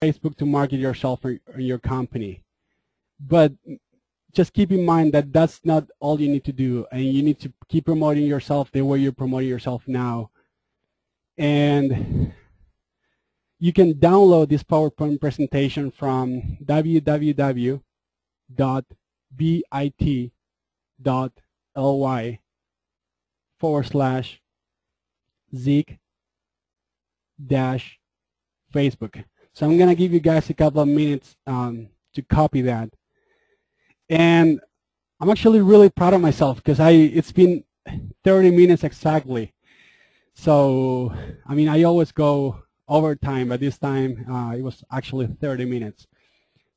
Facebook to market yourself or your company. But just keep in mind that that's not all you need to do, and you need to keep promoting yourself the way you're promoting yourself now. And you can download this PowerPoint presentation from www.bit.ly/Zeek-Facebook. So I'm going to give you guys a couple of minutes to copy that. And I'm actually really proud of myself because it's been 30 minutes exactly. So, I mean, I always go over time, but this time it was actually 30 minutes.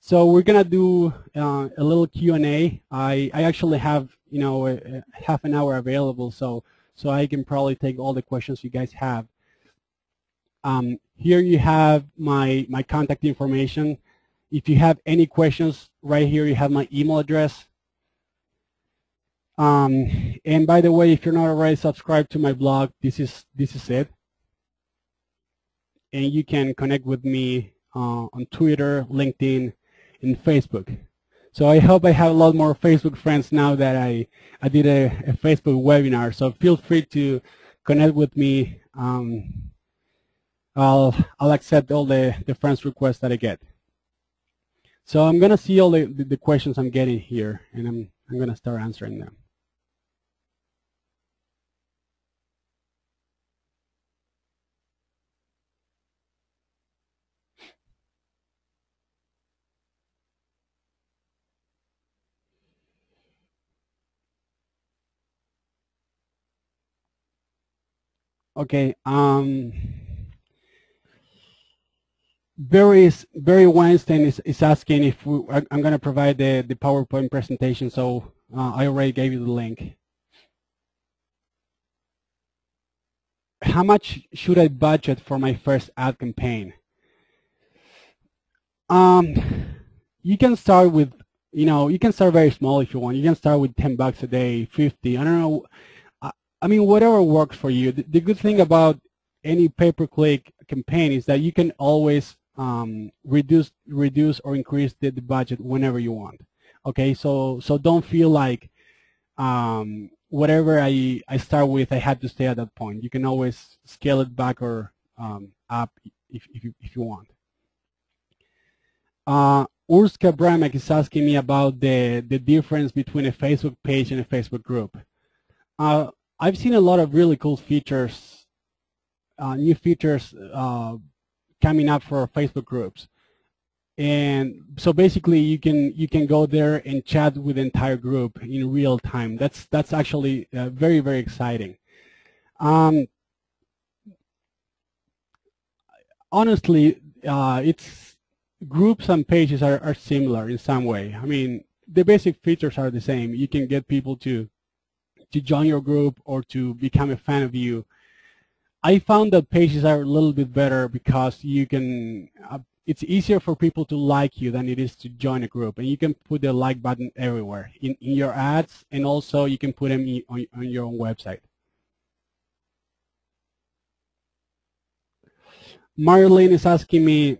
So we're gonna do a little Q&A. I actually have, you know, half an hour available, so I can probably take all the questions you guys have. Here you have my contact information. If you have any questions, right here you have my email address. And by the way, if you're not already subscribed to my blog, this is it. And you can connect with me on Twitter, LinkedIn, and Facebook. So I hope I have a lot more Facebook friends now that I did a Facebook webinar. So feel free to connect with me. I'll accept all the friends requests that I get. So I'm gonna see all the questions I'm getting here, and I'm gonna start answering them. Okay. Barry Weinstein is asking if I'm going to provide the PowerPoint presentation. So I already gave you the link. How much should I budget for my first ad campaign? You can start with, you can start very small if you want. You can start with $10 a day, 50. I don't know. I mean, whatever works for you. The good thing about any pay-per-click campaign is that you can always reduce or increase the budget whenever you want. Okay, so don't feel like whatever I start with, I have to stay at that point. You can always scale it back or up if you want. Urska Bramek is asking me about the difference between a Facebook page and a Facebook group. I've seen a lot of really cool features, new features coming up for Facebook groups, and so basically you can go there and chat with the entire group in real time. That's actually very, very exciting. Honestly, it's groups and pages are similar in some way. I mean, the basic features are the same. You can get people to join your group or to become a fan of you. I found that pages are a little bit better because you can, it's easier for people to like you than it is to join a group, and you can put the like button everywhere in your ads, and also you can put them on your own website. Marilyn is asking me,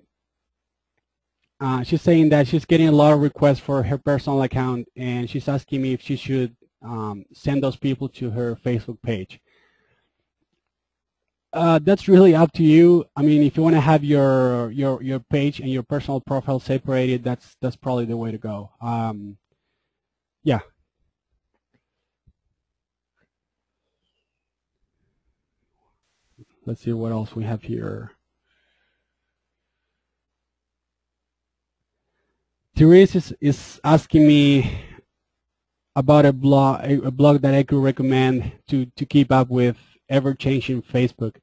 she's saying that she's getting a lot of requests for her personal account, and she's asking me if she should send those people to her Facebook page. That's really up to you. I mean, if you want to have your page and your personal profile separated, that's probably the way to go. Yeah. Let's see what else we have here. Therese is asking me about a blog that I could recommend to keep up with ever-changing Facebook.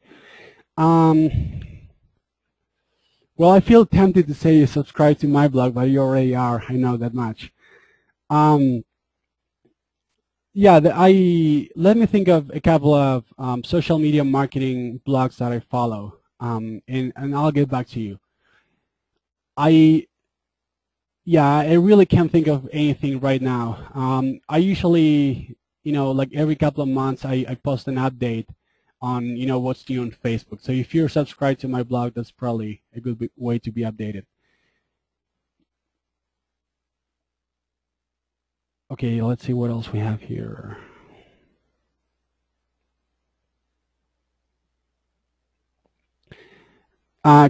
Well, I feel tempted to say subscribe to my blog, but you already are. I know that much. Yeah, let me think of a couple of social media marketing blogs that I follow, and I'll get back to you. Yeah, I really can't think of anything right now. I usually, like every couple of months, I post an update on what's new on Facebook. So if you're subscribed to my blog, that's probably a good way to be updated. Okay, let's see what else we have here.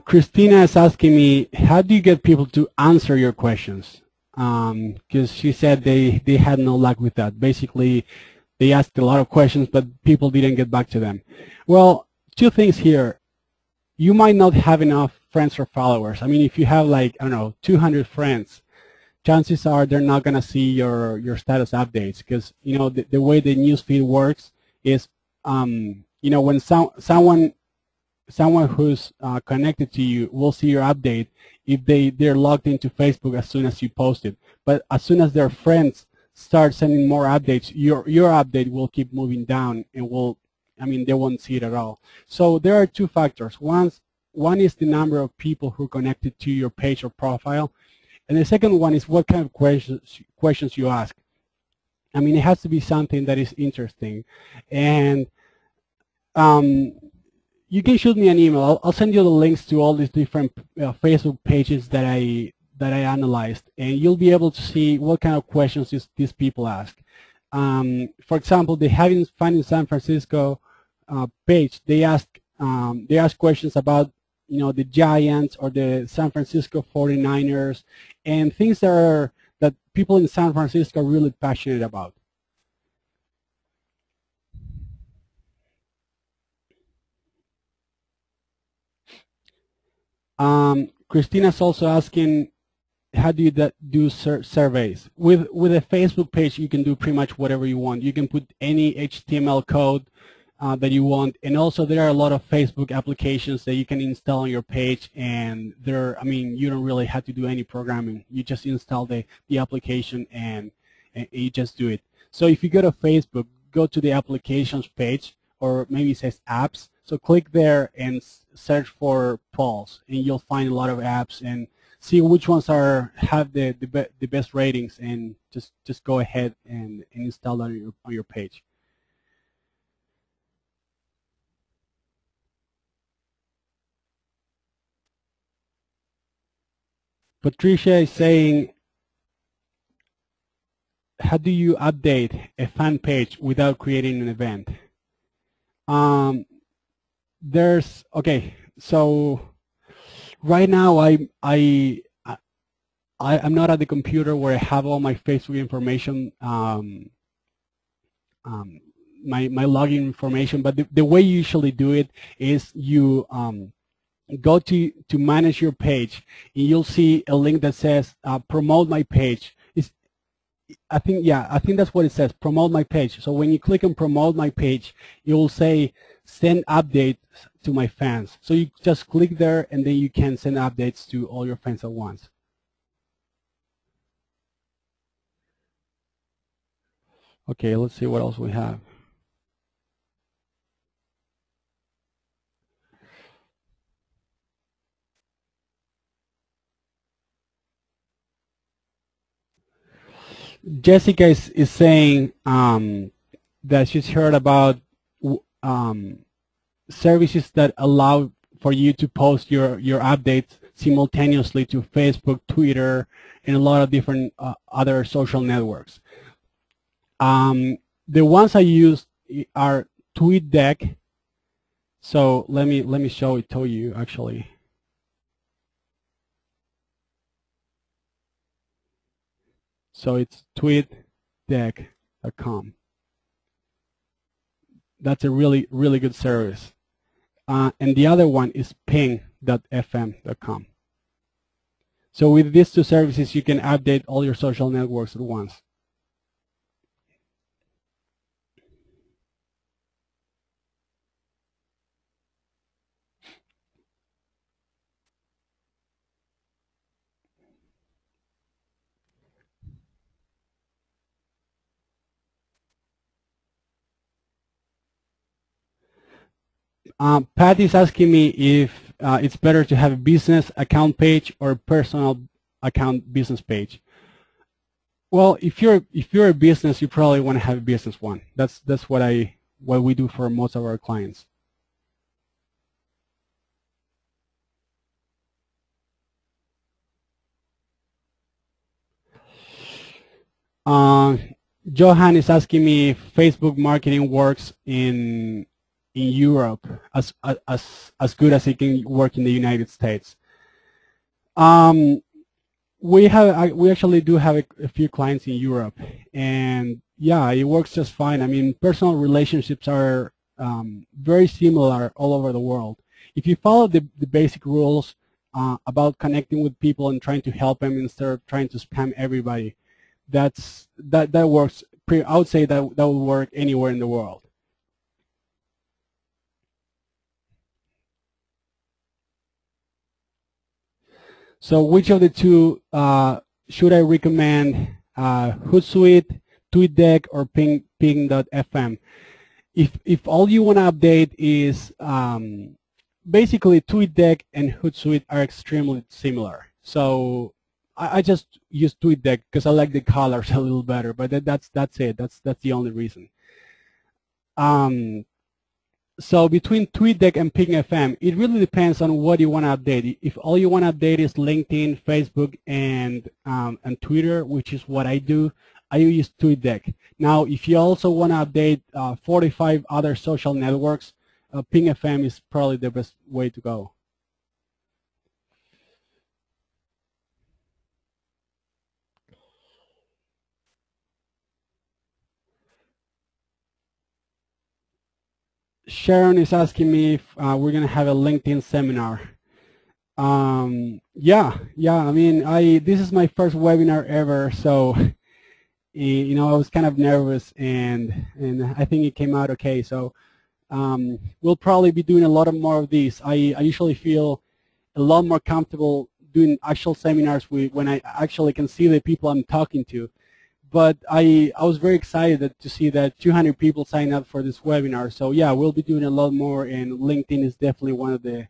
Christina is asking me, how do you get people to answer your questions? Because she said they had no luck with that. Basically, they asked a lot of questions, but people didn't get back to them. Well, two things here. You might not have enough friends or followers. I mean, if you have like, I don't know, 200 friends, chances are they're not going to see your status updates, because the way the newsfeed works is when someone who's connected to you will see your update if they're logged into Facebook as soon as you post it. But as soon as their friends start sending more updates, your update will keep moving down and they won't see it at all. So there are two factors. One is the number of people who are connected to your page or profile, and the second one is what kind of questions you ask. I mean, it has to be something that is interesting. And you can shoot me an email. I'll send you the links to all these different Facebook pages that I analyzed, and you'll be able to see what kind of questions these people ask. For example, the Having Fun in San Francisco page, they ask questions about the Giants or the San Francisco 49ers, and things that people in San Francisco are really passionate about. Christina's also asking, how do you do surveys? With a Facebook page, you can do pretty much whatever you want. You can put any HTML code that you want, and also there are a lot of Facebook applications that you can install on your page, and you don't really have to do any programming. You just install the application and you just do it. So if you go to Facebook, go to the applications page, or maybe it says apps. So click there and search for polls, and you'll find a lot of apps, and see which ones have the best ratings, and just go ahead and install that on your page. Patricia is saying, how do you update a fan page without creating an event? Okay, so right now I'm not at the computer where I have all my Facebook information, my login information, but the way you usually do it is you go to manage your page, and you'll see a link that says promote my page. I think that's what it says, promote my page. So when you click on promote my page, it will say send updates to my fans. So you just click there, and then you can send updates to all your fans at once. Okay, let's see what else we have. Jessica is saying that she's heard about services that allow for you to post your updates simultaneously to Facebook, Twitter, and a lot of different other social networks. The ones I use are TweetDeck. So let me show it to you actually. So it's tweetdeck.com. That's a really good service. And the other one is ping.fm.com. So with these two services, you can update all your social networks at once. Pat is asking me if it's better to have a business account page or a personal account business page. Well, if you're a business, you probably want to have a business one. That's what we do for most of our clients. Uh, Johan is asking me if Facebook marketing works in Europe as good as it can work in the United States. We actually do have a few clients in Europe, and yeah, it works just fine. I mean, personal relationships are very similar all over the world. If you follow the basic rules about connecting with people and trying to help them instead of trying to spam everybody, that works. I would say that would work anywhere in the world. So which of the two should I recommend? Hootsuite, TweetDeck, or Ping.fm? If all you want to update is basically TweetDeck and Hootsuite are extremely similar. So I just use TweetDeck because I like the colors a little better, but that's it. That's the only reason. So between TweetDeck and Ping.fm, it really depends on what you want to update. If all you want to update is LinkedIn, Facebook, and Twitter, which is what I do, I use TweetDeck. Now, if you also want to update 45 other social networks, Ping.fm is probably the best way to go. Sharon is asking me if we're going to have a LinkedIn seminar. Yeah. I mean, this is my first webinar ever, so you know, I was kind of nervous, and I think it came out okay. So we'll probably be doing a lot more of these. I usually feel a lot more comfortable doing actual seminars when I actually can see the people I'm talking to. But I was very excited to see that 200 people signed up for this webinar. So yeah, we'll be doing a lot more, and LinkedIn is definitely one of the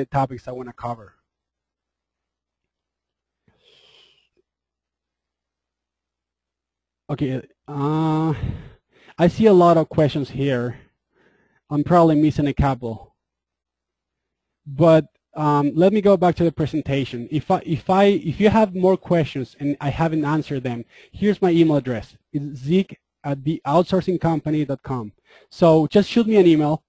topics I want to cover. Okay, I see a lot of questions here. I'm probably missing a couple, but let me go back to the presentation. If you have more questions and I haven't answered them, here's my email address. It's zeke@theoutsourcingcompany.com. So just shoot me an email,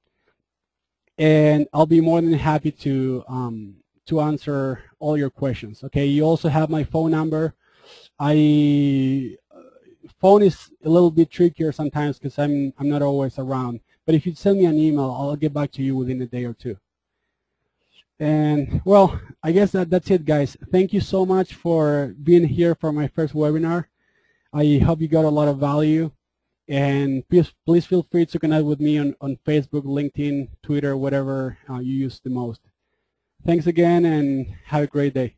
and I'll be more than happy to answer all your questions. Okay. You also have my phone number. Phone is a little bit trickier sometimes because I'm not always around. But if you send me an email, I'll get back to you within a day or two. And well, I guess that's it, guys. Thank you so much for being here for my first webinar. I hope you got a lot of value. And please feel free to connect with me on Facebook, LinkedIn, Twitter, whatever you use the most. Thanks again, and have a great day.